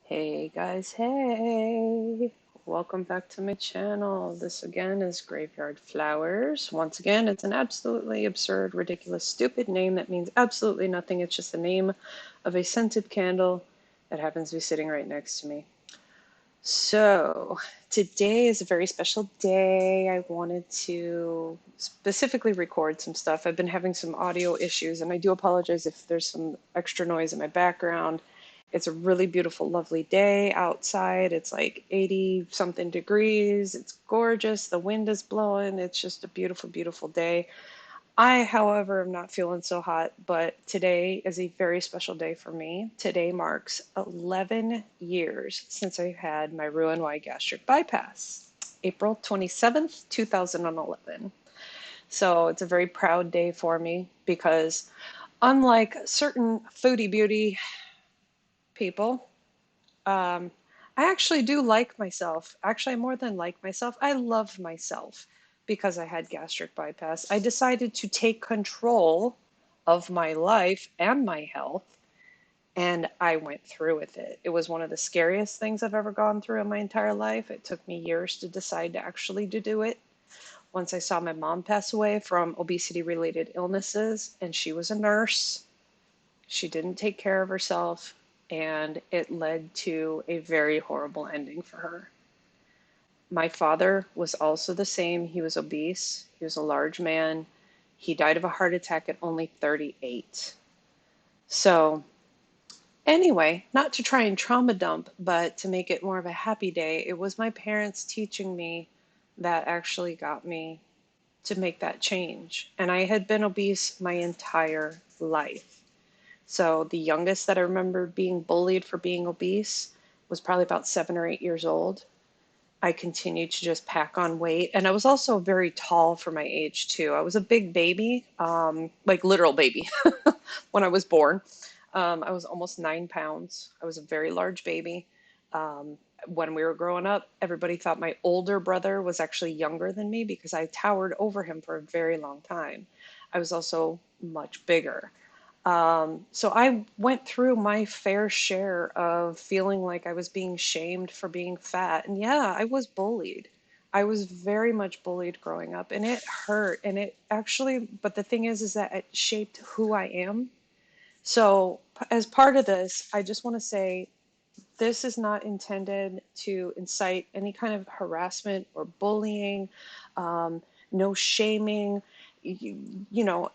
Hey guys, hey! Welcome back to my channel. This again is Graveyard Flowers. Once again, it's an absolutely absurd, ridiculous, stupid name that means absolutely nothing. It's just the name of a scented candle that happens to be sitting right next to me. So, today is a very special day. I wanted to specifically record some stuff. I've been having some audio issues, and I do apologize if there's some extra noise in my background. It's a really beautiful, lovely day outside. It's like 80 something degrees. It's gorgeous. The wind is blowing. It's just a beautiful, beautiful day. I, however, am not feeling so hot, but today is a very special day for me. Today marks 11 years since I had my Roux-en-Y gastric bypass, April 27th, 2011. So it's a very proud day for me because, unlike certain foodie beauty people, um, I actually do like myself. Actually, I more than like myself. I love myself because I had gastric bypass. I decided to take control of my life and my health, and I went through with it. It was one of the scariest things I've ever gone through in my entire life. It took me years to decide to actually to do it. Once I saw my mom pass away from obesity-related illnesses, and she was a nurse, she didn't take care of herself, and it led to a very horrible ending for her. My father was also the same. He was obese. He was a large man. He died of a heart attack at only 38. So, anyway, not to try and trauma dump, but to make it more of a happy day, it was my parents teaching me that actually got me to make that change. And I had been obese my entire life. So the youngest that I remember being bullied for being obese was probably about 7 or 8 years old. I continued to just pack on weight. And I was also very tall for my age, too. I was a big baby, like literal baby, when I was born. I was almost 9 pounds. I was a very large baby. Um, when we were growing up, everybody thought my older brother was actually younger than me because I towered over him for a very long time. I was also much bigger. So I went through my fair share of feeling like I was being shamed for being fat. And yeah, I was bullied. I was very much bullied growing up, and it hurt. And it actually, but the thing is that it shaped who I am. So as part of this, I just want to say this is not intended to incite any kind of harassment or bullying, um, no shaming.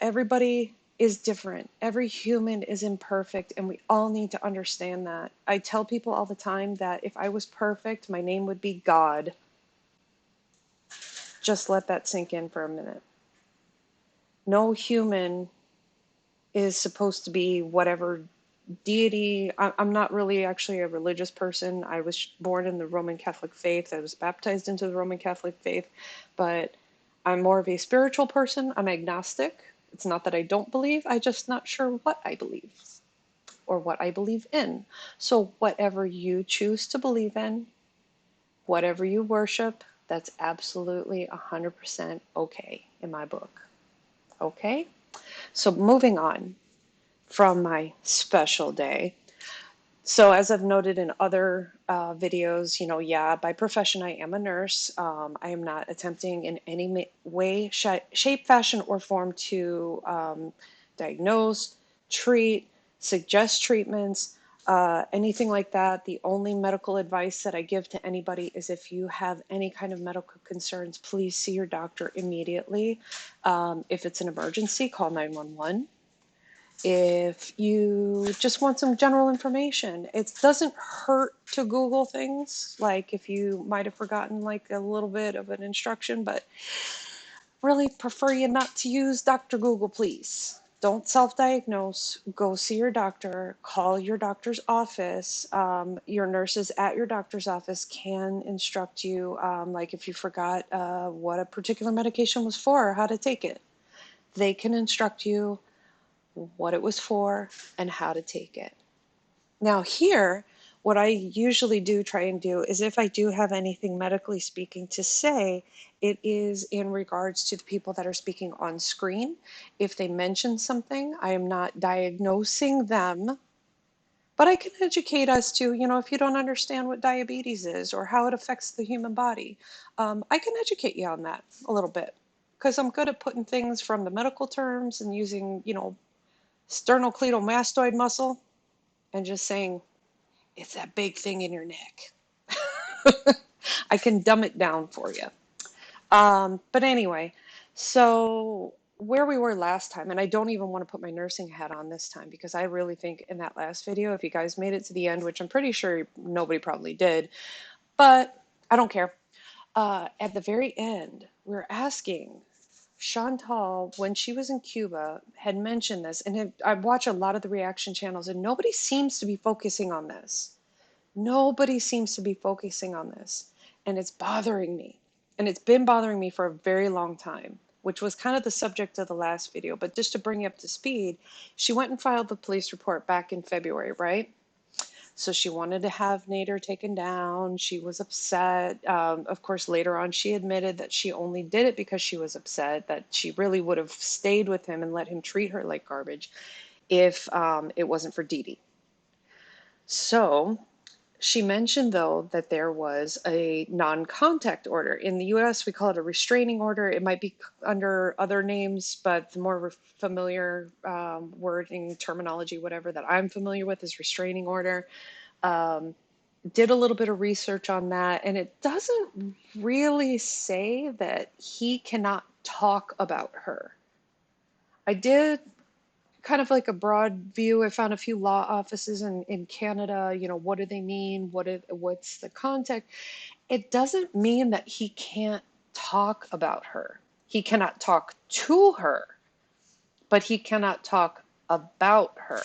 Everybody is different. Every human is imperfect, and we all need to understand that. I tell people all the time that if I was perfect, my name would be God. Just let that sink in for a minute. No human is supposed to be whatever deity. I'm not really actually a religious person. I was born in the Roman Catholic faith. I was baptized into the Roman Catholic faith, but I'm more of a spiritual person. I'm agnostic. It's not that I don't believe, I'm just not sure what I believe or what I believe in. So, whatever you choose to believe in, whatever you worship, that's absolutely 100% okay in my book. Okay? So, moving on from my special day. So, as I've noted in other videos, yeah, by profession, I am a nurse. I am not attempting in any way, shape, fashion, or form to diagnose, treat, suggest treatments, anything like that. The only medical advice that I give to anybody is if you have any kind of medical concerns, please see your doctor immediately. If it's an emergency, call 911. If you just want some general information, it doesn't hurt to Google things, like if you might have forgotten like a little bit of an instruction, but really prefer you not to use Dr. Google, please. Don't self-diagnose. Go see your doctor. Call your doctor's office. Your nurses at your doctor's office can instruct you, like if you forgot what a particular medication was for or how to take it. They can instruct you what it was for, and how to take it. Now, here, what I usually do try and do is if I do have anything medically speaking to say, it is in regards to the people that are speaking on screen. If they mention something, I am not diagnosing them. But I can educate us to, if you don't understand what diabetes is or how it affects the human body, I can educate you on that a little bit because I'm good at putting things from the medical terms and using, sternocleidomastoid muscle and just saying, it's that big thing in your neck. I can dumb it down for you. But anyway, so where we were last time, and I don't even want to put my nursing hat on this time because I really think in that last video, if you guys made it to the end, which I'm pretty sure nobody probably did, but I don't care. At the very end, we're asking Chantal, when she was in Cuba, had mentioned this, and I watch a lot of the reaction channels, and nobody seems to be focusing on this. Nobody seems to be focusing on this, and it's bothering me. And it's been bothering me for a very long time, which was kind of the subject of the last video. But just to bring you up to speed, she went and filed the police report back in February, right? So she wanted to have Nader taken down. She was upset. Of course, later on, she admitted that she only did it because she was upset, that she really would have stayed with him and let him treat her like garbage if it wasn't for Dee Dee. So she mentioned, though, that there was a non-contact order. In the US, we call it a restraining order. It might be under other names, but the more familiar wording, terminology, whatever, that I'm familiar with is restraining order. Um, did a little bit of research on that, and it doesn't really say that he cannot talk about her. I did kind of like a broad view. I found a few law offices in Canada. What do they mean? What's the context? It doesn't mean that he can't talk about her. He cannot talk to her, but he cannot talk about her.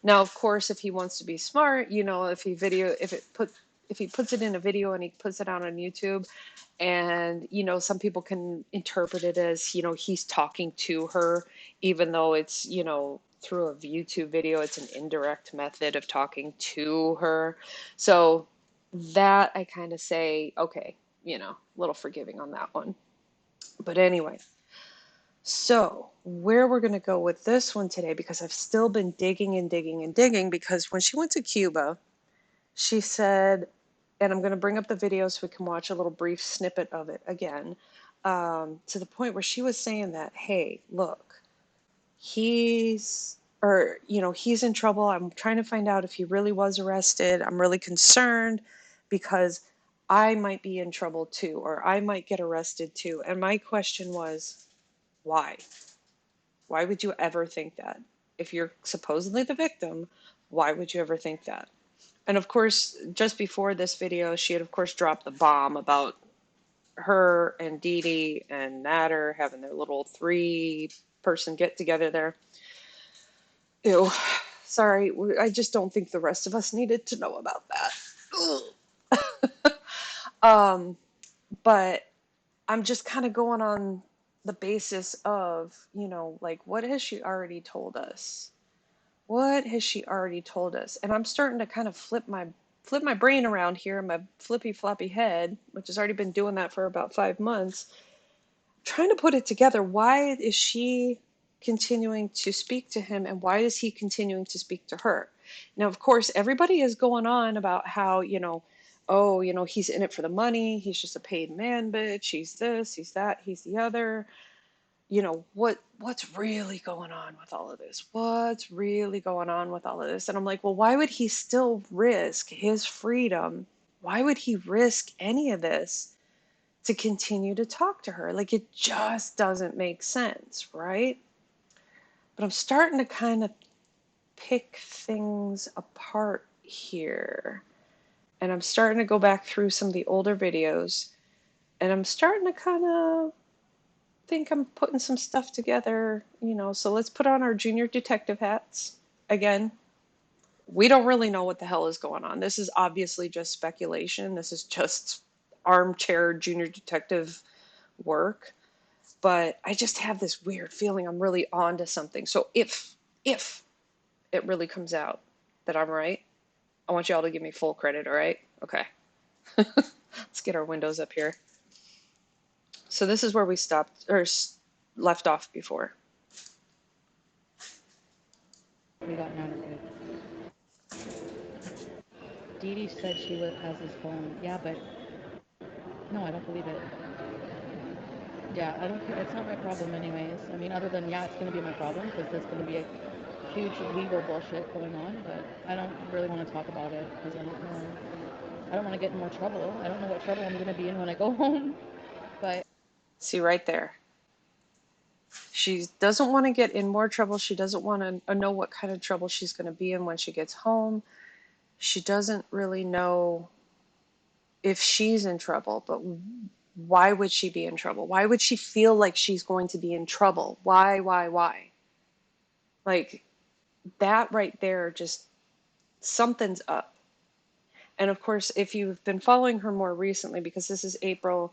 Now, of course, if he wants to be smart, if he puts it in a video and he puts it out on YouTube, and some people can interpret it as he's talking to her, even though it's through a YouTube video, it's an indirect method of talking to her. So that I kind of say, okay, a little forgiving on that one. But anyway, so where we're going to go with this one today, because I've still been digging and digging and digging, because when she went to Cuba, she said, and I'm going to bring up the video so we can watch a little brief snippet of it again, to the point where she was saying that, hey, look, he's in trouble. I'm trying to find out if he really was arrested. I'm really concerned because I might be in trouble too, or I might get arrested too. And my question was, why? Why would you ever think that? If you're supposedly the victim, why would you ever think that? And of course, just before this video, she had, of course, dropped the bomb about her and Dee Dee and Nader having their little 3-person get together there. Ew. Sorry, I just don't think the rest of us needed to know about that. But I'm just kind of going on the basis of, like, what has she already told us? What has she already told us? And I'm starting to kind of flip my brain around here in my flippy floppy head, which has already been doing that for about 5 months, trying to put it together. Why is she continuing to speak to him, and why is he continuing to speak to her? Now, of course, everybody is going on about how, oh, he's in it for the money. He's just a paid man, bitch. He's this, he's that, he's the other. What's really going on with all of this? What's really going on with all of this? And I'm like, well, why would he still risk his freedom? Why would he risk any of this to continue to talk to her? Like, it just doesn't make sense, right? But I'm starting to kind of pick things apart here. And I'm starting to go back through some of the older videos, and I'm starting to kind of think I'm putting some stuff together, so let's put on our junior detective hats again. We don't really know what the hell is going on. This is obviously just speculation. This is just armchair junior detective work. But I just have this weird feeling I'm really on to something. So if it really comes out that I'm right, I want you all to give me full credit, all right? Okay. Let's get our windows up here. So this is where we stopped or left off before. We got notified. Dee Dee said she has his phone. Yeah, but no, I don't believe it. Yeah, I don't care. It's not my problem anyways. I mean, other than, yeah, it's going to be my problem because there's going to be a huge legal bullshit going on, but I don't really want to talk about it because I don't know. I don't want to get in more trouble. I don't know what trouble I'm going to be in when I go home, but See right there. She doesn't want to get in more trouble. She doesn't want to know what kind of trouble she's going to be in when she gets home. She doesn't really know if she's in trouble, but why would she be in trouble? Why would she feel like she's going to be in trouble? Why? Like that right there, just something's up. And of course, if you've been following her more recently, because this is April,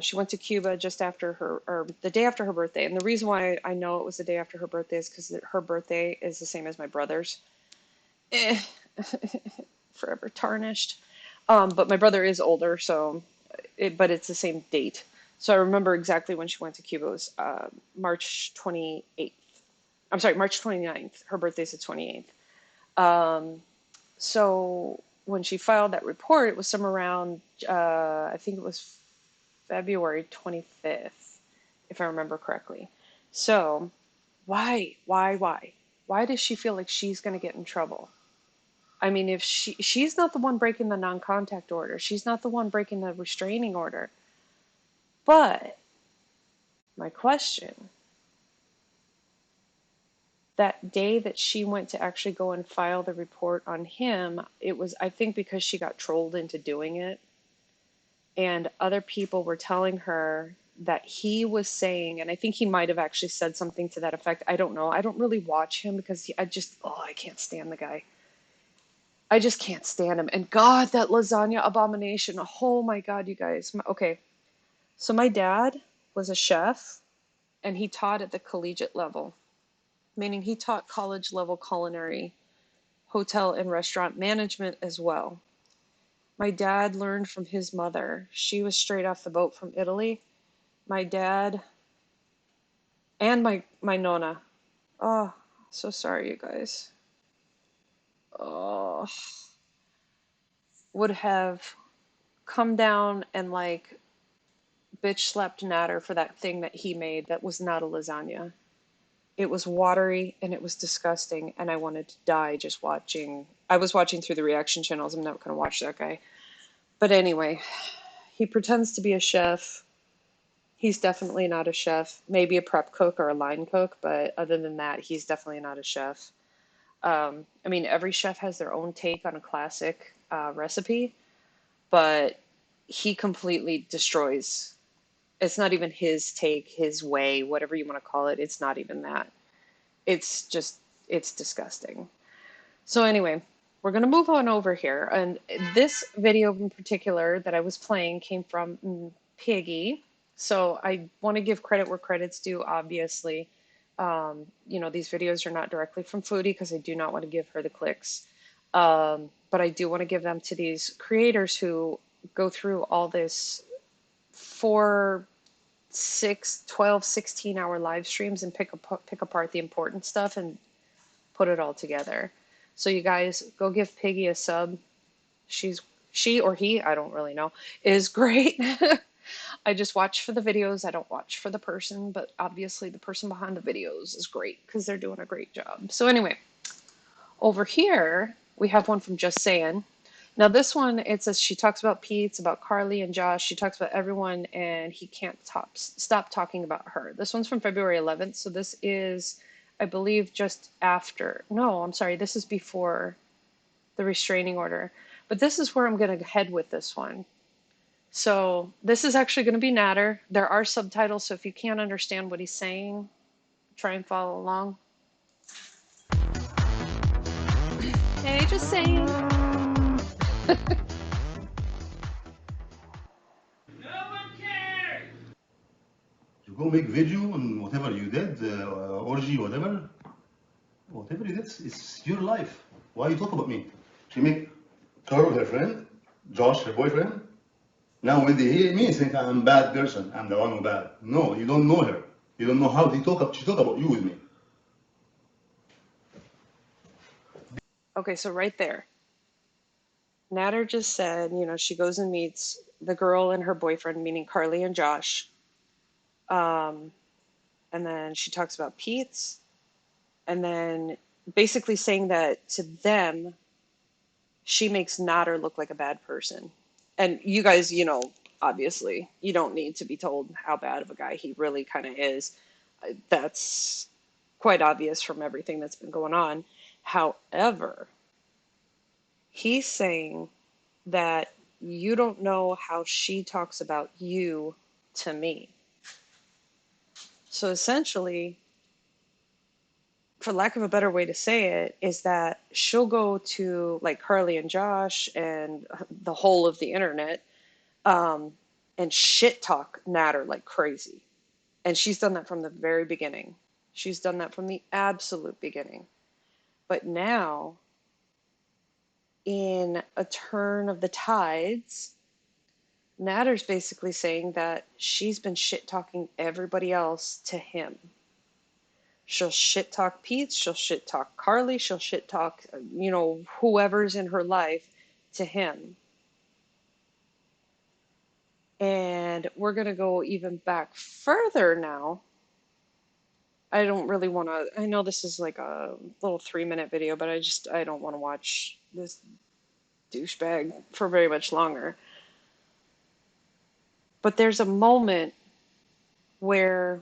she went to Cuba just after her, or the day after her birthday. And the reason why I know it was the day after her birthday is because her birthday is the same as my brother's. Eh, forever tarnished. But my brother is older, so but it's the same date. So I remember exactly when she went to Cuba. It was March 28th. I'm sorry, March 29th. Her birthday's the 28th. Um, so when she filed that report, it was somewhere around, I think it was February 25th, if I remember correctly. So why? Why does she feel like she's going to get in trouble? I mean, if she's not the one breaking the non-contact order, she's not the one breaking the restraining order. But my question, that day that she went to actually go and file the report on him, it was, I think, because she got trolled into doing it. And other people were telling her that he was saying, and I think he might have actually said something to that effect. I don't know. I don't really watch him because I can't stand the guy. I just can't stand him. And God, that lasagna abomination. Oh my God, you guys. Okay. So my dad was a chef and he taught at the collegiate level, meaning he taught college level culinary, hotel and restaurant management as well. My dad learned from his mother. She was straight off the boat from Italy. My dad and my nonna. Oh, so sorry, you guys. Oh, would have come down and like bitch slapped Natter for that thing that he made that was not a lasagna. It was watery and it was disgusting, and I wanted to die just watching. I was watching through the reaction channels. I'm not going to watch that guy. But anyway, he pretends to be a chef. He's definitely not a chef. Maybe a prep cook or a line cook, but other than that, he's definitely not a chef. I mean, every chef has their own take on a classic recipe, but he completely destroys. It's not even his take, his way, whatever you want to call it. It's not even that. It's just, it's disgusting. So anyway, we're going to move on over here. And this video in particular that I was playing came from Piggy. So I want to give credit where credit's due, obviously. These videos are not directly from Foodie because I do not want to give her the clicks. But I do want to give them to these creators who go through all this 4, 6, 12, 16-hour live streams and pick apart the important stuff and put it all together. So you guys go give Piggy a sub. She or he, I don't really know, is great. I just watch for the videos. I don't watch for the person, but obviously the person behind the videos is great because they're doing a great job. So anyway, over here we have one from Just Sayin. Now this one, it says she talks about Pete, about Carly and Josh. She talks about everyone, and he can't stop talking about her. This one's from February 11th, so this is, I believe, just after. No, I'm sorry, this is before the restraining order. But this is where I'm going to head with this one. So this is actually going to be Natter. There are subtitles, so if you can't understand what he's saying, try and follow along. Hey, just saying. You go make video and whatever you did, orgy, whatever you did, it's your life. Why you talk about me? She make Carl her friend, Josh her boyfriend. Now when they hear me, they think I'm a bad person. I'm the one who bad. No, you don't know her. You don't know how she talk about you with me. Okay, so right there. Natter just said, she goes and meets the girl and her boyfriend, meaning Carly and Josh. Um, and then she talks about Pete's, and then basically saying that to them, she makes Natter look like a bad person. And you guys, obviously, you don't need to be told how bad of a guy he really kind of is. That's quite obvious from everything that's been going on. However, he's saying that you don't know how she talks about you to me. So essentially, for lack of a better way to say it, is that she'll go to like Carly and Josh and the whole of the internet, um, and shit talk Natter like crazy. And she's done that from the very beginning. She's done that from the absolute beginning. But now, in a turn of the tides, Natter's basically saying that she's been shit talking everybody else to him. She'll shit talk Pete, she'll shit talk Carly, she'll shit talk, whoever's in her life to him. And we're going to go even back further now. I don't really want to, I know this is like a little 3-minute video, but I don't want to watch this douchebag for very much longer. But there's a moment where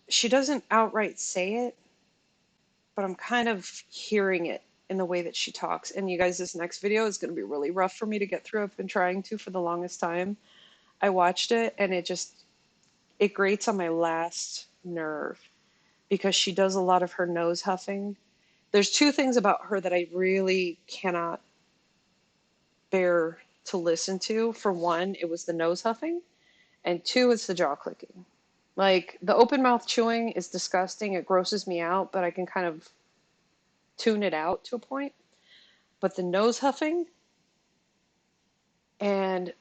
she doesn't outright say it, but I'm kind of hearing it in the way that she talks. And you guys, this next video is going to be really rough for me to get through. I've been trying to for the longest time. I watched it and it grates on my last nerve because she does a lot of her nose huffing. There's two things about her that I really cannot bear to listen to. For one, it was the nose huffing, and two, it's the jaw clicking. Like the open mouth chewing is disgusting. It grosses me out, but I can kind of tune it out to a point. But the nose huffing, and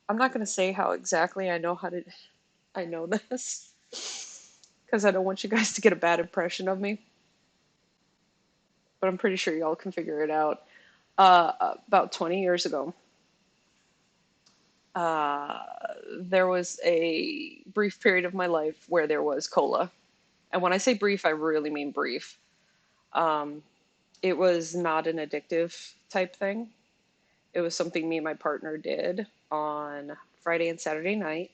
I'm not going to say how exactly I know this because I don't want you guys to get a bad impression of me, but I'm pretty sure y'all can figure it out. About 20 years ago, uh, there was a brief period of my life where there was cola. And when I say brief, I really mean brief. Um, it was not an addictive type thing. It was something me and my partner did on Friday and Saturday night.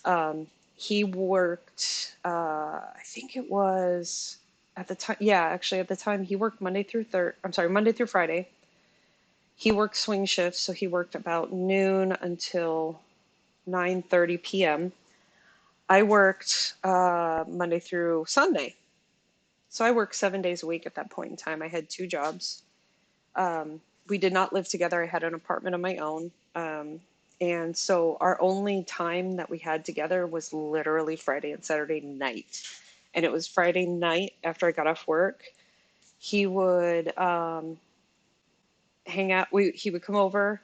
Um, he worked, I think it was at the time, yeah, actually at the time he worked Monday through Friday. He worked swing shifts, so he worked about noon until 9:30 p.m. I worked Monday through Sunday. So I worked 7 days a week at that point in time. I had two jobs. We did not live together. I had an apartment of my own. And so our only time that we had together was literally Friday and Saturday night. And it was Friday night after I got off work. He would hang out. He would come over,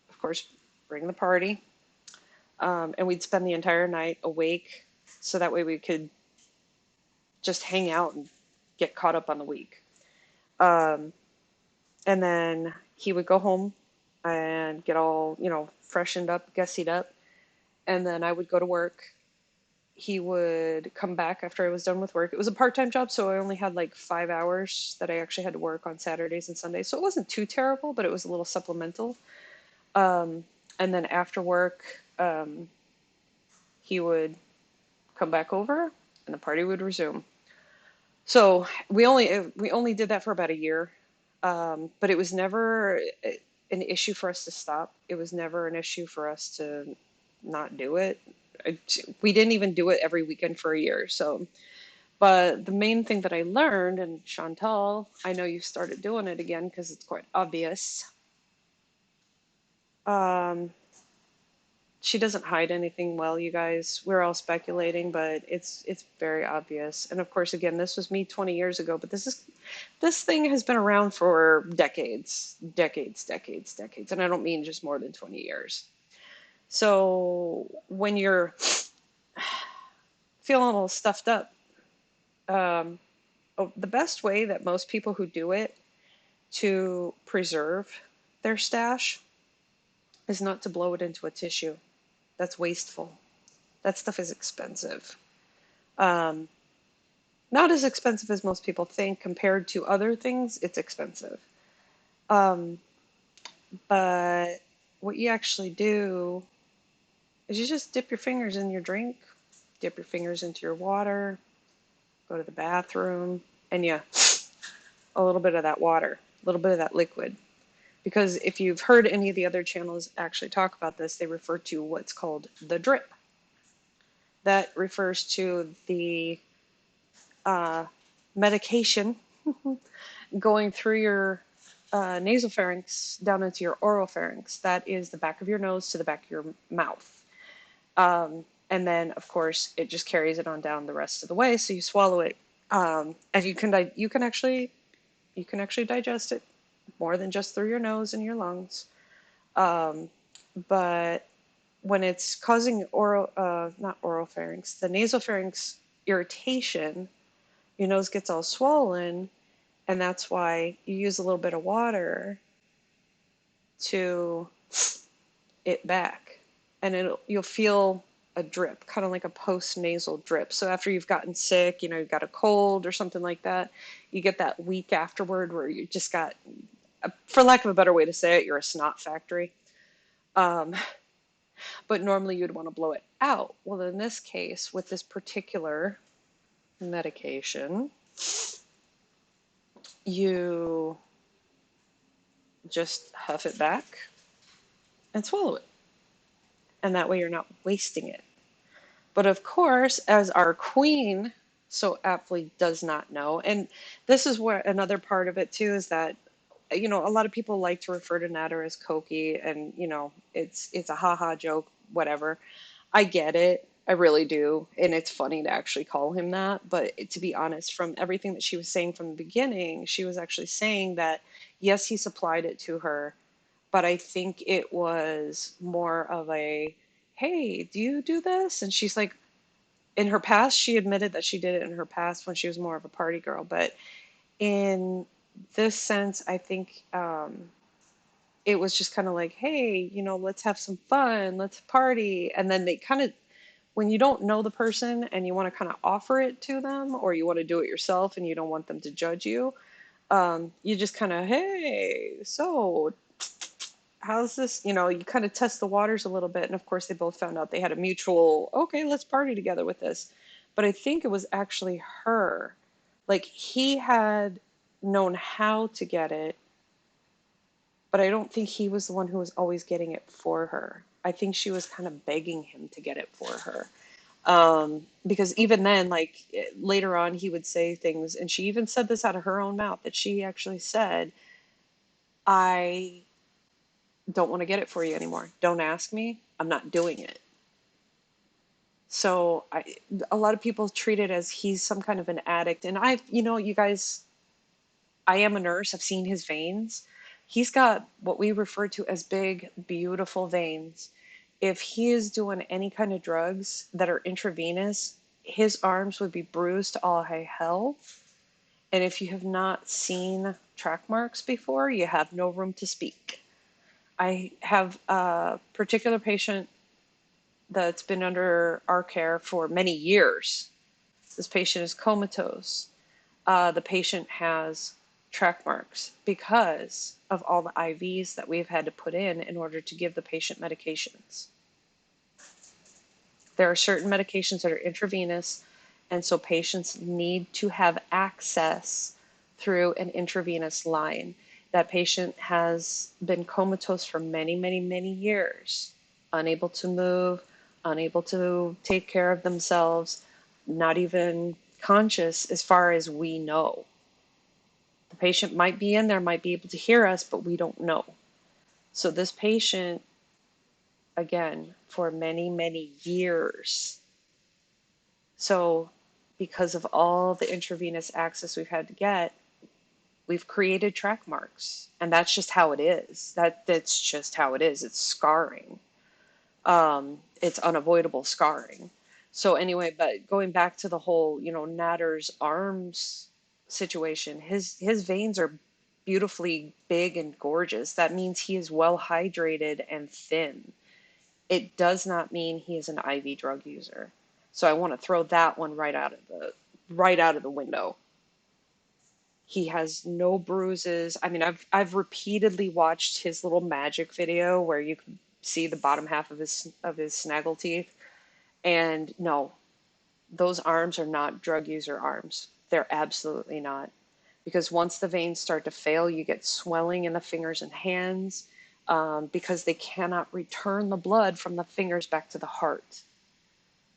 of course, bring the party. And we'd spend the entire night awake so that way we could just hang out and get caught up on the week. Um, and then he would go home and get all, freshened up, gussied up. And then I would go to work. He would come back after I was done with work. It was a part-time job, so I only had like 5 hours that I actually had to work on Saturdays and Sundays. So it wasn't too terrible, but it was a little supplemental. Um, and then after work, he would come back over and the party would resume. So we only did that for about a year, but it was never an issue for us to stop. It was never an issue for us to not do it. We didn't even do it every weekend for a year. So, but the main thing that I learned, and Chantal, I know you started doing it again because it's quite obvious. Um, she doesn't hide anything well, you guys. We're all speculating, but it's very obvious. And of course, again, this was me 20 years ago, but this thing has been around for decades, decades, decades, decades, and I don't mean just more than 20 years. So when you're feeling a little stuffed up, the best way that most people who do it to preserve their stash is not to blow it into a tissue. That's wasteful. That stuff is expensive. Um, Not as expensive as most people think compared to other things. It's expensive. Um, but what you actually do is you just dip your fingers in your drink, dip your fingers into your water, go to the bathroom, and you a little bit of that water, a little bit of that liquid. Because if you've heard any of the other channels actually talk about this, they refer to what's called the drip. That refers to the uh, medication going through your nasopharynx down into your oropharynx. That is the back of your nose to the back of your mouth. And then, of course, it just carries it on down the rest of the way. So you swallow it, and you can actually digest it more than just through your nose and your lungs. Um, but when it's causing not oropharynx, the nasopharynx irritation, your nose gets all swollen, and that's why you use a little bit of water to it back, and you'll feel a drip, kind of like a post-nasal drip. So after you've gotten sick, you've got a cold or something like that, you get that week afterward where you just got, for lack of a better way to say it, you're a snot factory. Um, but normally you'd want to blow it out. Well, in this case, with this particular medication, you just huff it back and swallow it. And that way you're not wasting it. But of course, as our queen so aptly does not know, and this is where another part of it too is that, a lot of people like to refer to Natter as Cokie, and it's a haha joke, whatever. I get it. I really do. And it's funny to actually call him that. But to be honest, from everything that she was saying from the beginning, she was actually saying that, yes, he supplied it to her, but I think it was more of a, hey, do you do this? And she's like, in her past, she admitted that she did it in her past when she was more of a party girl. But in this sense, I think it was just kind of like, hey, let's have some fun, let's party. And then they kind of, when you don't know the person and you want to kind of offer it to them, or you want to do it yourself and you don't want them to judge you, you just kind of, hey, so how's this? You kind of test the waters a little bit. And of course, they both found out they had a mutual, okay, let's party together with this. But I think it was actually her. Like, he had known how to get it, but I don't think he was the one who was always getting it for her. I think she was kind of begging him to get it for her. Because even then, like, later on, he would say things, and she even said this out of her own mouth, that she actually said, I don't want to get it for you anymore. Don't ask me. I'm not doing it. So a lot of people treat it as he's some kind of an addict. And you guys, I am a nurse. I've seen his veins. He's got what we refer to as big, beautiful veins. If he is doing any kind of drugs that are intravenous, his arms would be bruised to all hell. And if you have not seen track marks before, you have no room to speak. I have a particular patient that's been under our care for many years. This patient is comatose. The patient has track marks because of all the IVs that we've had to put in order to give the patient medications. There are certain medications that are intravenous, and so patients need to have access through an intravenous line. That patient has been comatose for many, many, many years, unable to move, unable to take care of themselves, not even conscious as far as we know. The patient might be in there, might be able to hear us, but we don't know. So this patient, again, for many, many years. So because of all the intravenous access we've had to get, we've created track marks. And that's just how it is. That's just how it is. It's scarring. It's unavoidable scarring. So anyway, but going back to the whole, Natter's arms situation, his veins are beautifully big and gorgeous. That means he is well hydrated and thin. It does not mean he is an IV drug user. So I want to throw that one right out of the window. He has no bruises. I mean, I've repeatedly watched his little magic video where you can see the bottom half of his snaggle teeth. And no, those arms are not drug user arms. They're absolutely not. Because once the veins start to fail, you get swelling in the fingers and hands, because they cannot return the blood from the fingers back to the heart.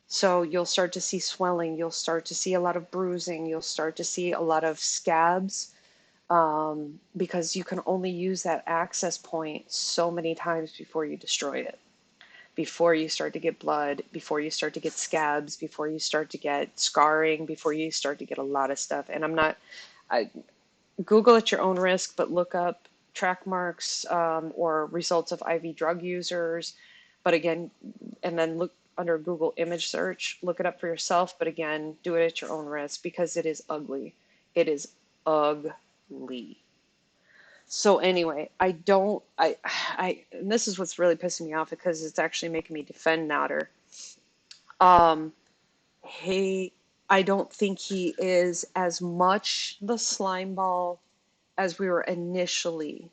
So you'll start to see swelling, you'll start to see a lot of bruising, you'll start to see a lot of scabs, because you can only use that access point so many times before you destroy it, before you start to get blood, before you start to get scabs, before you start to get scarring, before you start to get a lot of stuff. And I'm not, I, Google at your own risk, but look up track marks, or results of IV drug users. But again, and then look under Google image search, look it up for yourself. But again, do it at your own risk because it is ugly. It is ugly. So anyway, and this is what's really pissing me off because it's actually making me defend Nader. Um, he, I don't think he is as much the slime ball as we were initially,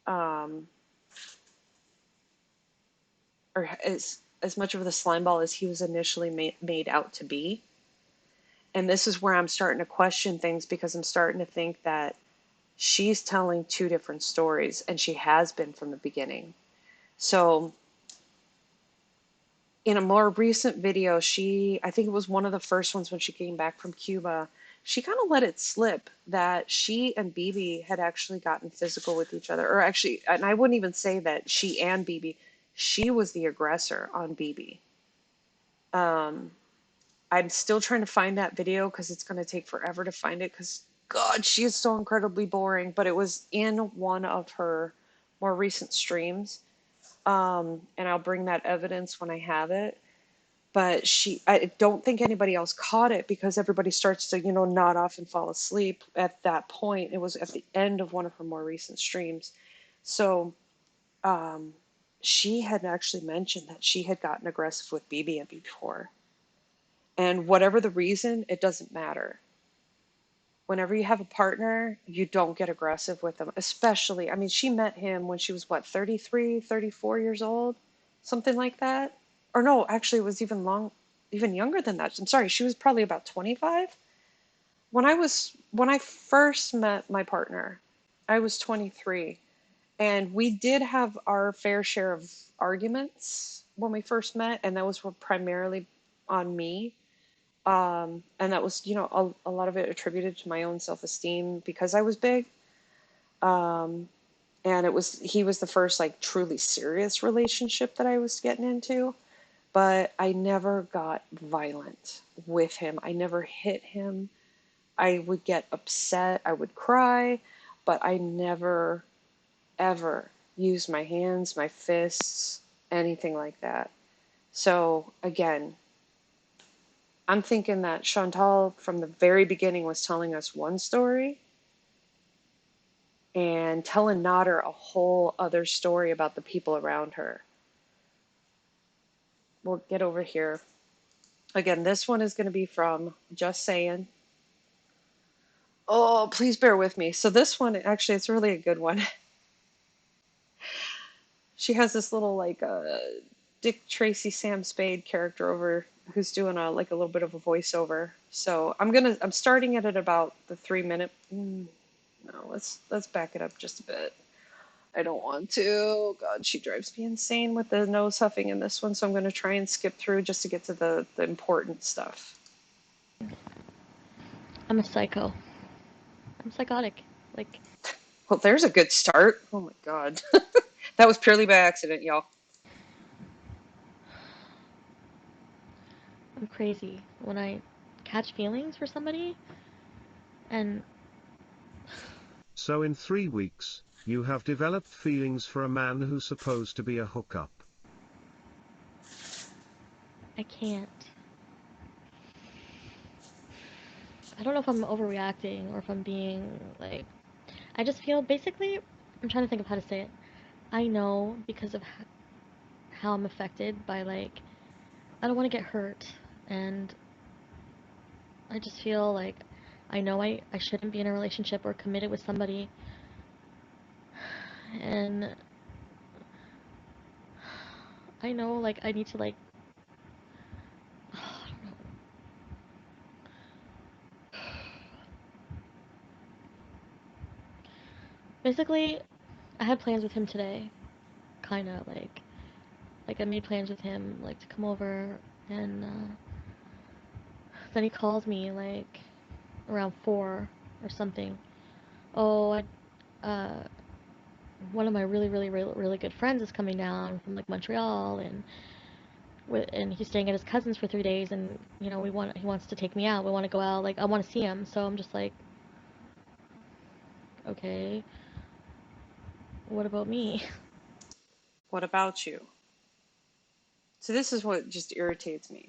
um, or as much of the slime ball as he was initially made out to be. And this is where I'm starting to question things because I'm starting to think that she's telling two different stories, and she has been from the beginning. So in a more recent video, I think it was one of the first ones when she came back from Cuba, she kind of let it slip that she and Bibi had actually gotten physical with each other. Or actually, and I wouldn't even say that she and Bibi, she was the aggressor on Bibi. Um, I'm still trying to find that video because it's going to take forever to find it because, God, she is so incredibly boring. But it was in one of her more recent streams. And I'll bring that evidence when I have it. But I don't think anybody else caught it because everybody starts to, nod off and fall asleep at that point. It was at the end of one of her more recent streams. So um, she had actually mentioned that she had gotten aggressive with Bibi before. And whatever the reason, it doesn't matter. Whenever you have a partner, you don't get aggressive with them, especially, I mean, she met him when she was what, 33, 34 years old, something like that. Or no, actually, it was even younger than that. I'm sorry, she was probably about 25. When I first met my partner, I was 23, and we did have our fair share of arguments when we first met, and that was primarily on me. And that was, a lot of it attributed to my own self-esteem because I was big. Um, and he was the first like truly serious relationship that I was getting into, but I never got violent with him. I never hit him. I would get upset. I would cry, but I never, ever used my hands, my fists, anything like that. So again, I'm thinking that Chantal from the very beginning was telling us one story and telling Nader a whole other story about the people around her. We'll get over here. Again, this one is going to be from Just Saying. Oh, please bear with me. So this one, actually, it's really a good one. She has this little like Dick Tracy Sam Spade character over who's doing a little bit of a voiceover. So I'm starting it at about the 3 minute. No, let's back it up just a bit. I don't want to. God, she drives me insane with the nose huffing in this one, so I'm going to try and skip through just to get to the important stuff. I'm a psycho. I'm psychotic. Like, Well, there's a good start. Oh my God. That was purely by accident, y'all. I'm crazy. When I catch feelings for somebody, and So in 3 weeks, you have developed feelings for a man who's supposed to be a hookup. I can't. I don't know if I'm overreacting or if I'm being like. I just feel basically, I'm trying to think of how to say it. I know because of how I'm affected by like, I don't want to get hurt. And I just feel like I know I shouldn't be in a relationship or committed with somebody. And I know like I need to like, basically, I had plans with him today. Kind of like I made plans with him like to come over and then he calls me like around 4 or something. Oh, one of my really good friends is coming down from like Montreal and he's staying at his cousin's for 3 days and he wants to take me out. We want to go out. Like I want to see him. So I'm just like, okay, what about me? What about you? So this is what just irritates me.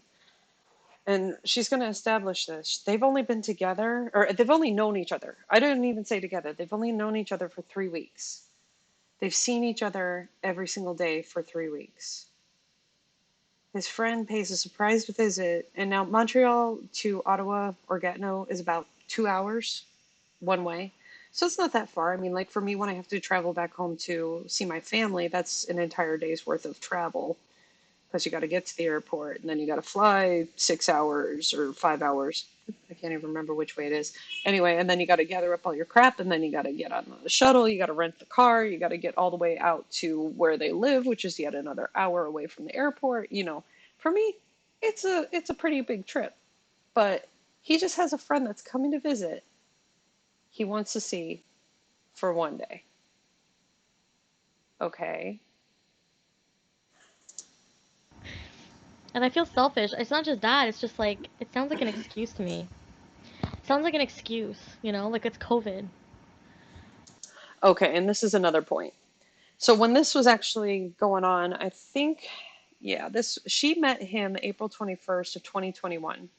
And she's going to establish this. They've only been together, or they've only known each other. I didn't even say together. They've only known each other for 3 weeks. They've seen each other every single day for 3 weeks. His friend pays a surprise visit, and now Montreal to Ottawa or Gatineau is about 2 hours one way. So it's not that far. I mean, like for me, when I have to travel back home to see my family, that's an entire day's worth of travel because you got to get to the airport and then you got to fly 6 hours or 5 hours. I can't even remember which way it is. Anyway, and then you got to gather up all your crap and then you got to get on the shuttle. You got to rent the car. You got to get all the way out to where they live, which is yet another hour away from the airport. For me, it's a pretty big trip. But he just has a friend that's coming to visit. He wants to see for one day. Okay. And I feel selfish. It's not just that. It's just like it sounds like an excuse to me. It sounds like an excuse, like it's COVID. Okay, and this is another point. So when this was actually going on, I think, yeah, this she met him April 21st of 2021.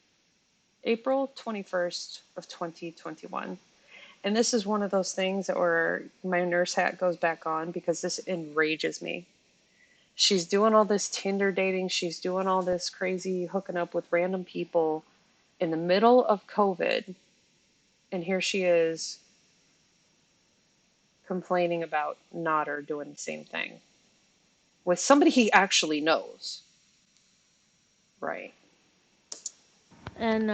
April 21st of 2021. And this is one of those things that where my nurse hat goes back on because this enrages me. She's doing all this Tinder dating, she's doing all this crazy hooking up with random people in the middle of COVID, and here she is complaining about Nodder doing the same thing with somebody he actually knows, right? And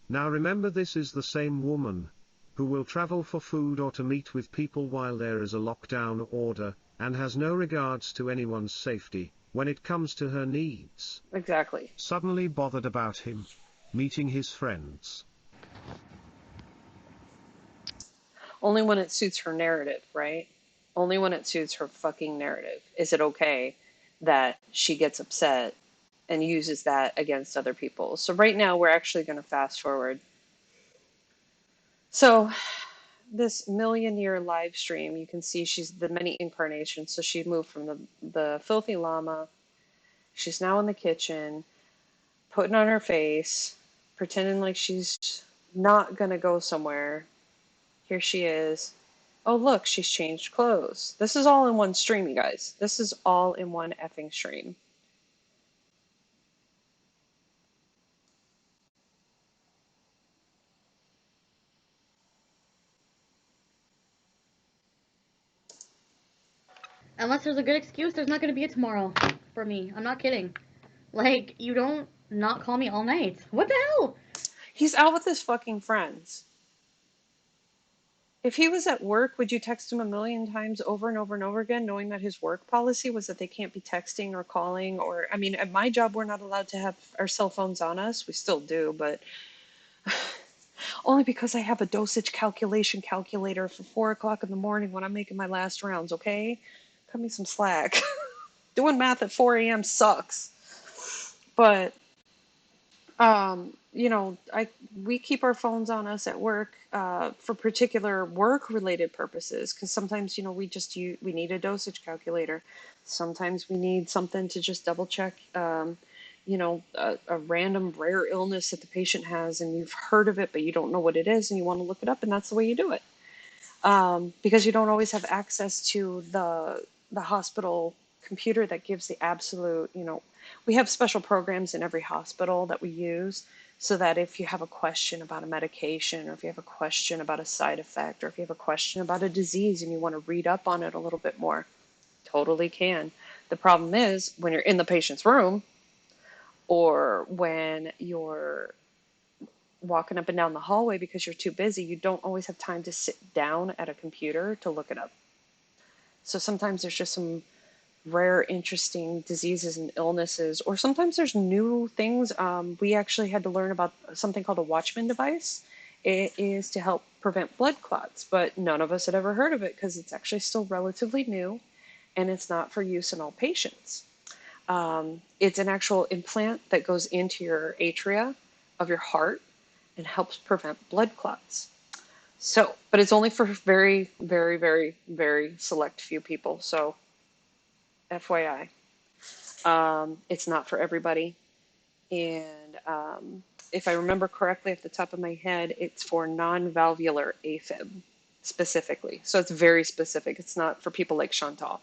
Now remember, this is the same woman who will travel for food or to meet with people while there is a lockdown order, and has no regards to anyone's safety when it comes to her needs. Exactly. Suddenly bothered about him meeting his friends. Only when it suits her narrative, right? Only when it suits her fucking narrative is it okay that she gets upset and uses that against other people. So right now we're actually going to fast forward. So this million-year live stream, you can see she's the many incarnations. So she moved from the filthy llama. She's now in the kitchen, putting on her face, pretending like she's not gonna go somewhere. Here she is. Oh, look, she's changed clothes. This is all in one stream, you guys. This is all in one effing stream. unless there's a good excuse, there's not going to be a tomorrow for me. I'm not kidding. Like, you don't not call me all night. What the hell? He's out with his fucking friends. If he was at work, would you text him a million times over and over and over again, knowing that his work policy was that they can't be texting or calling? Or, I mean, at my job, we're not allowed to have our cell phones on us. We still do, but only because I have a dosage calculation calculator for 4 o'clock in the morning when I'm making my last rounds, okay? Cut me some slack. Doing math at 4 a.m. sucks. But we keep our phones on us at work for particular work-related purposes because sometimes, we need a dosage calculator. Sometimes we need something to just double check, a random rare illness that the patient has and you've heard of it, but you don't know what it is and you want to look it up, and that's the way you do it. because you don't always have access to the hospital computer that gives the absolute, we have special programs in every hospital that we use so that if you have a question about a medication or if you have a question about a side effect or if you have a question about a disease and you want to read up on it a little bit more, totally can. The problem is when you're in the patient's room or when you're walking up and down the hallway because you're too busy, you don't always have time to sit down at a computer to look it up. So sometimes there's just some rare, interesting diseases and illnesses, or sometimes there's new things. We actually had to learn about something called a Watchman device. It is to help prevent blood clots, but none of us had ever heard of it because it's actually still relatively new and it's not for use in all patients. It's an actual implant that goes into your atria of your heart and helps prevent blood clots. So, but it's only for very, very, very, very select few people. So, FYI, it's not for everybody. And if I remember correctly off the top of my head, it's for non-valvular AFib specifically. So it's very specific. It's not for people like Chantal.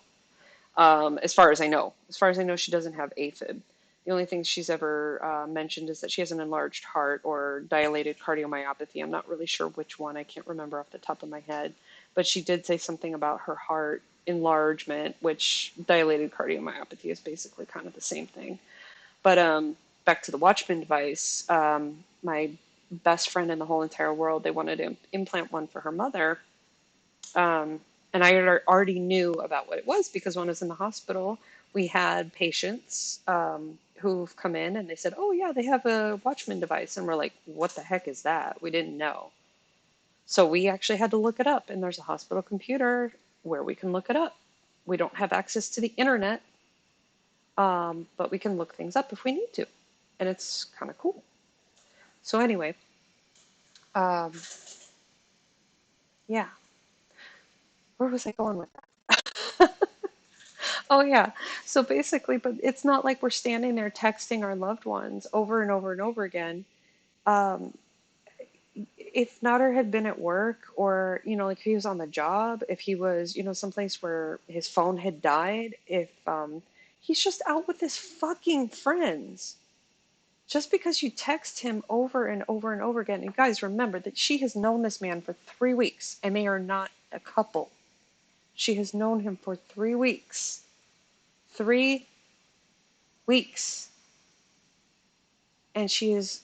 As far as I know. As far as I know, she doesn't have AFib. The only thing she's ever mentioned is that she has an enlarged heart or dilated cardiomyopathy. I'm not really sure which one. I can't remember off the top of my head. But she did say something about her heart enlargement, which dilated cardiomyopathy is basically kind of the same thing. But back to the Watchman device, my best friend in the whole entire world, they wanted to implant one for her mother. And I already knew about what it was because when I was in the hospital, we had patients who've come in and they said, oh, yeah, they have a Watchman device. And we're like, what the heck is that? We didn't know. So we actually had to look it up. And there's a hospital computer where we can look it up. We don't have access to the internet, but we can look things up if we need to. And it's kind of cool. So anyway, um, yeah, where was I going with that? Oh, yeah. So basically, but it's not like we're standing there texting our loved ones over and over and over again. Um, if Nader had been at work or, like if he was on the job, if he was, someplace where his phone had died, if he's just out with his fucking friends, just because you text him over and over and over again. And guys, remember that she has known this man for 3 weeks and they are not a couple. She has known him for 3 weeks. 3 weeks. And she is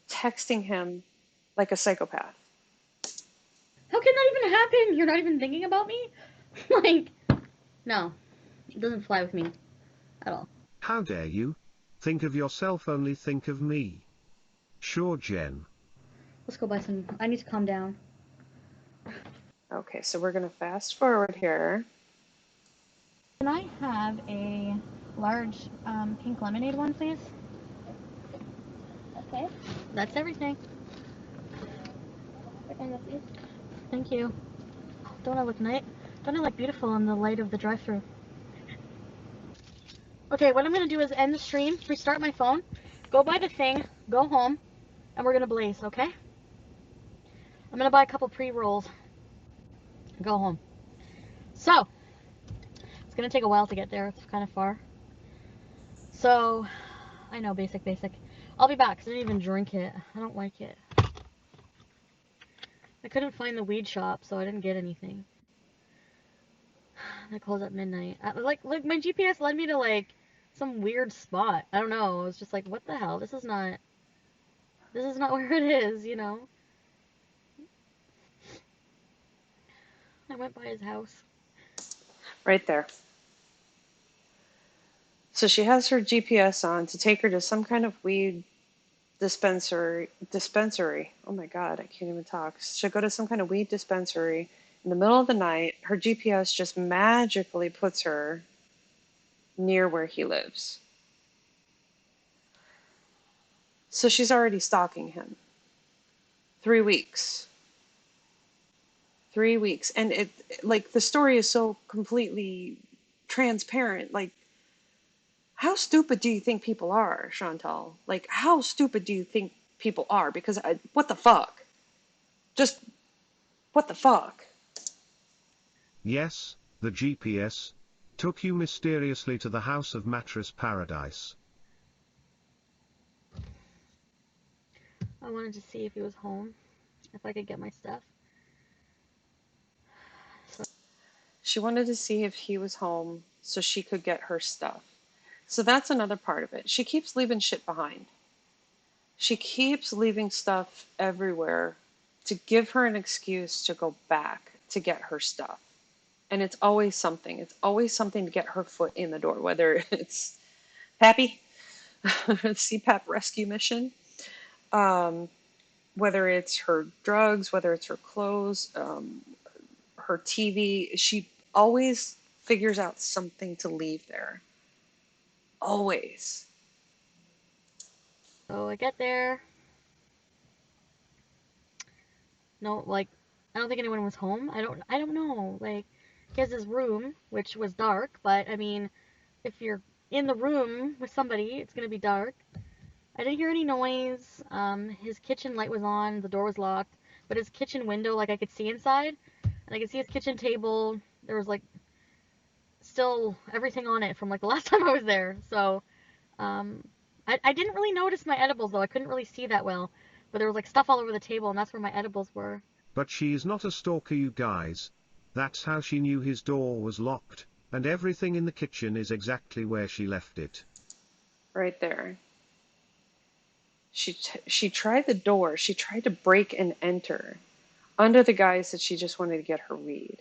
texting him like a psychopath. How can that even happen? You're not even thinking about me? Like, no, it doesn't fly with me at all. How dare you? Think of yourself, only think of me. Sure, Jen. Let's go buy some. I need to calm down. Okay, so we're going to fast forward here. Can I have a large pink lemonade one, please? Okay. That's everything. Please. Thank you. Don't I look nice? Don't I look beautiful in the light of the drive-thru? Okay, what I'm gonna do is end the stream, restart my phone, go buy the thing, go home, and we're gonna blaze, okay? I'm gonna buy a couple pre-rolls, go home. So, it's gonna take a while to get there, it's kind of far. So, I know, basic. I'll be back, because I didn't even drink it. I don't like it. I couldn't find the weed shop, so I didn't get anything. They close at midnight. Like, my GPS led me to, like, some weird spot. I don't know. I was just like, what the hell? This is not where it is, you know? I went by his house. Right there. So she has her GPS on to take her to some kind of weed dispensary. Oh my God, I can't even talk. She'll go to some kind of weed dispensary in the middle of the night. Her GPS just magically puts her near where he lives. So she's already stalking him. 3 weeks. 3 weeks. And it, like, the story is so completely transparent. Like, how stupid do you think people are, Chantal? Like, how stupid do you think people are? Because what the fuck? Just what the fuck? Yes, the GPS took you mysteriously to the house of Mattress Paradise. I wanted to see if he was home, if I could get my stuff. So, She wanted to see if he was home so she could get her stuff. So that's another part of it. She keeps leaving shit behind. She keeps leaving stuff everywhere to give her an excuse to go back to get her stuff. And it's always something. It's always something to get her foot in the door, whether it's Pappy, CPAP rescue mission, um, whether it's her drugs, whether it's her clothes, her TV. She always figures out something to leave there. Always. so I get there. No, like, I don't think anyone was home. I don't know. Like, he has his room, which was dark, but I mean, if you're in the room with somebody, it's gonna be dark. I didn't hear any noise. His kitchen light was on, the door was locked, but his kitchen window, like I could see inside, and I could see his kitchen table. There was like still everything on it from like the last time I was there. So, um, I didn't really notice my edibles though. I couldn't really see that well, but there was like stuff all over the table, and that's where my edibles were. But she is not a stalker, you guys. That's how she knew his door was locked, and everything in the kitchen is exactly where she left it. Right there. She tried the door. She tried to break and enter under the guise that she just wanted to get her weed.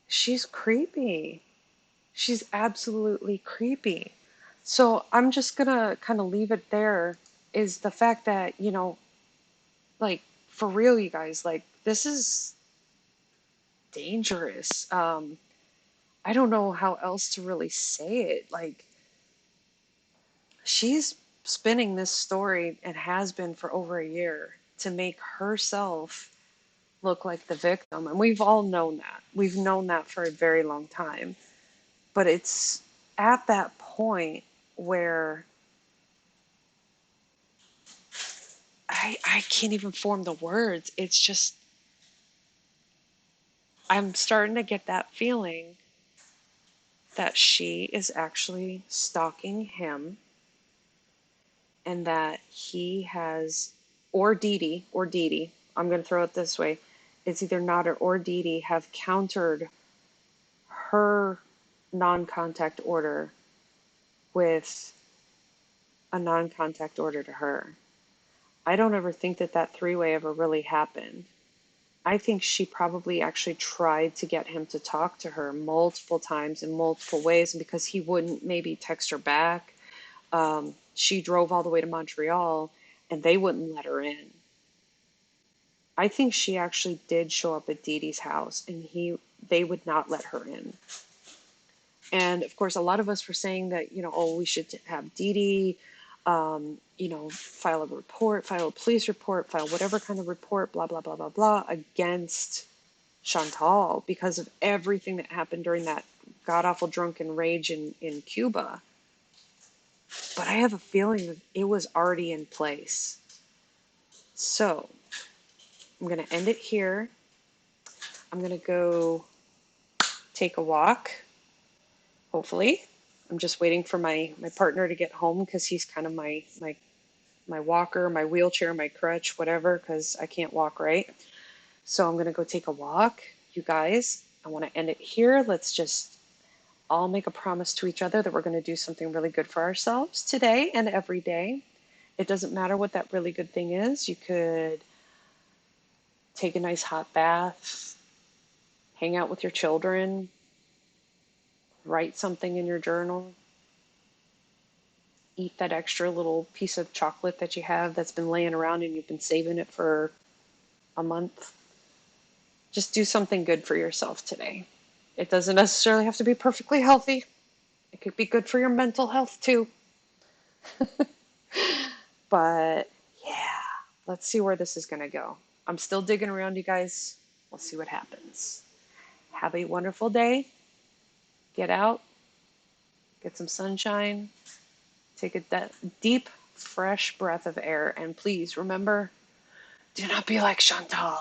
She's creepy. She's absolutely creepy. So I'm just gonna kind of leave it there, is the fact that, like, for real, you guys, like, this is dangerous. I don't know how else to really say it. Like, she's spinning this story and has been for over a year to make herself look like the victim. And we've all known that. We've known that for a very long time. But it's at that point where I can't even form the words. It's just, I'm starting to get that feeling that she is actually stalking him and that he has, or Dee Dee, I'm going to throw it this way. It's either Nada or Dee Dee have countered her non-contact order with a non-contact order to her. I don't ever think that that three-way ever really happened. I think she probably actually tried to get him to talk to her multiple times in multiple ways, and because he wouldn't maybe text her back, she drove all the way to Montreal and they wouldn't let her in. I think she actually did show up at Dee Dee's house and they would not let her in. And of course, a lot of us were saying that, oh, we should have Dee Dee, file a report, file a police report, file whatever kind of report, blah, blah, blah, blah, blah, against Chantal because of everything that happened during that god awful drunken rage in Cuba. But I have a feeling that it was already in place. So I'm going to end it here. I'm going to go take a walk, hopefully. I'm just waiting for my partner to get home because he's kind of my walker, my wheelchair, my crutch, whatever, because I can't walk right. So I'm going to go take a walk. You guys, I want to end it here. Let's just all make a promise to each other that we're going to do something really good for ourselves today and every day. It doesn't matter what that really good thing is. You could take a nice hot bath, hang out with your children, write something in your journal, eat that extra little piece of chocolate that you have that's been laying around and you've been saving it for a month. Just do something good for yourself today. It doesn't necessarily have to be perfectly healthy. It could be good for your mental health too. But yeah, let's see where this is going to go. I'm still digging around, you guys. We'll see what happens. Have a wonderful day. Get out, get some sunshine, take a deep, fresh breath of air, and please remember, do not be like Chantal.